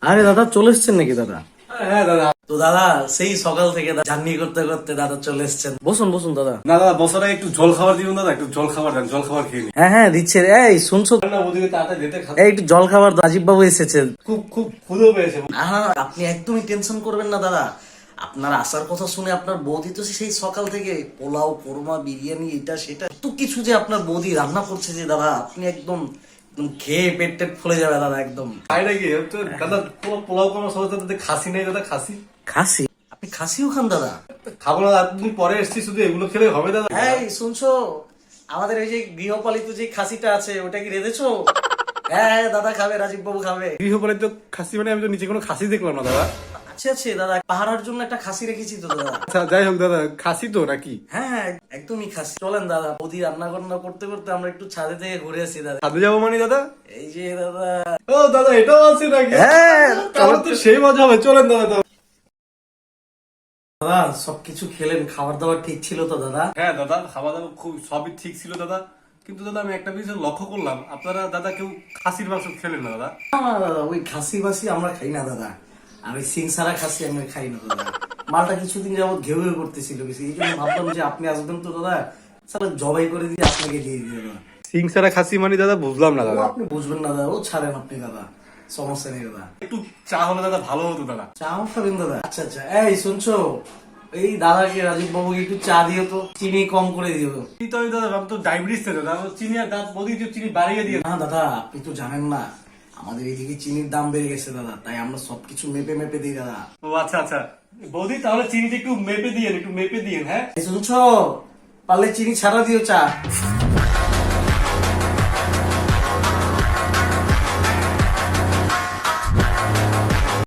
আরে দাদা চলে এসছেন নাকি দাদা? হ্যাঁ দাদা। তো দাদা সেই সকাল থেকে জার্নি করতে করতে দাদা চলে এসছেন, বসুন বসুন দাদা। না দাদা, বছরে একটু জল খাবার দিবেন দাদা, একটু জল খাবার দেন, জল খাবার খেয়ে নি। হ্যাঁ হ্যাঁ দিচ্ছে রে। এই শুনছো? না ওদিকে তাড়াতাড়ি যেতে এই একটু জল খাবার রাজীব বাবু এসেছেন। খুব খুব ক্ষুধা পেয়েছে। না না, আপনি একদমই টেনশন করবেন না দাদা। আপনার আসার কথা শুনে আপনার বৌদি তো সেই সকাল থেকে পোলাও কোরমা বিরিয়ানি এটা সেটা তো কিছু যে আপনার বৌদি রান্না করছে যে দাদা, আপনি একদম একদম খেয়ে পেট টেট ফুলে যাবে দাদা একদম। তাই নাকি? তো দাদা পোলাও করার সাথে সাথে খাসি নেই দাদা, খাসি। খাসি? আপনি খাসিও খান দাদা? খাবো না দাদা, তুমি পরে এসছি, শুধু এগুলো খেলে হবে দাদা? এই শুনছো, আমাদের ওই যে গৃহপালিত যে খাসিটা আছে ওটা কি রেঁধেছো? হ্যাঁ দাদা খাবে, রাজীব বাবু খাবে। গৃহপালিত খাসি মানে আমি তো নিচে কোনো খাসি দেখলাম না দাদা। আচ্ছা আচ্ছা দাদা, পাহারার জন্য একটা খাসি রেখেছি তো দাদা। আচ্ছা যাই হোক দাদা, খাসি তো নাকি? হ্যাঁ হ্যাঁ একদমই খাসি। চলেন দাদা, বৌদি রান্না বান্না করতে করতে আমরা একটু ছাদে থেকে ঘুরে আসি দাদা। খাতে যাবো মানে দাদা? এই যে দাদা। ও দাদা, এটাও আছে নাকি? হ্যাঁ তাহলে তো সেই মজা হবে, চলেন দাদা। দাদা সবকিছু খেলেন, খাবার দাবার ঠিক ছিল তো দাদা? হ্যাঁ দাদা, খাওয়া দাওয়া খুব সবই ঠিক ছিল দাদা, কিন্তু দাদা আমি একটা বিষয় লক্ষ্য করলাম, আপনারা দাদা কেউ খাসির মাংস খেলেন না দাদা। না দাদা, ওই খাসি বাসি আমরা খাই না দাদা। আর ওই সিং সারা খাসি আমরা খাই না দাদা। মালটা কিছুদিন যাবত ঘেউ ঘেউ করতেছিল বেশি, এই জন্য ভাবলাম যে আপনি আসবেন তো দাদা, সারা জবাই করে দিয়ে আপনাকে দিয়ে দিই দাদা। সিংসারা খাসি মানে দাদা বুঝলাম না ও দাদা। আপনি বুঝবেন না দাদা, ও ছাড়েন আপনি দাদা, সমস্যা নেই দাদা। একটু চা হলে দাদা ভালো হতো দাদা। চাও খাবেন দাদা? আচ্ছা আচ্ছা, এই শুনছো, এই দাদাকে রাজীব বাবুকে একটু চা দিও তো, চিনি কম করে দিও তো। এই তো আমি দাদা, আমি তো ডায়াবেটিস তো দাদা, আমার চিনি আর দাঁত বলি চিনি বাড়িয়ে দিয়ে। না দাদা, আপনি তো জানেন না আমাদের এইদিকে চিনির দাম বেড়ে গেছে দাদা, তাই আমরা সবকিছু মেপে মেপে দিই দাদা। ও আচ্ছা আচ্ছা, বৌদি তাহলে চিনিটা একটু মেপে দিয়ে, একটু মেপে দিয়ে। হ্যাঁ এই শুনছো, পারলে চিনি ছাড়া দিও চা।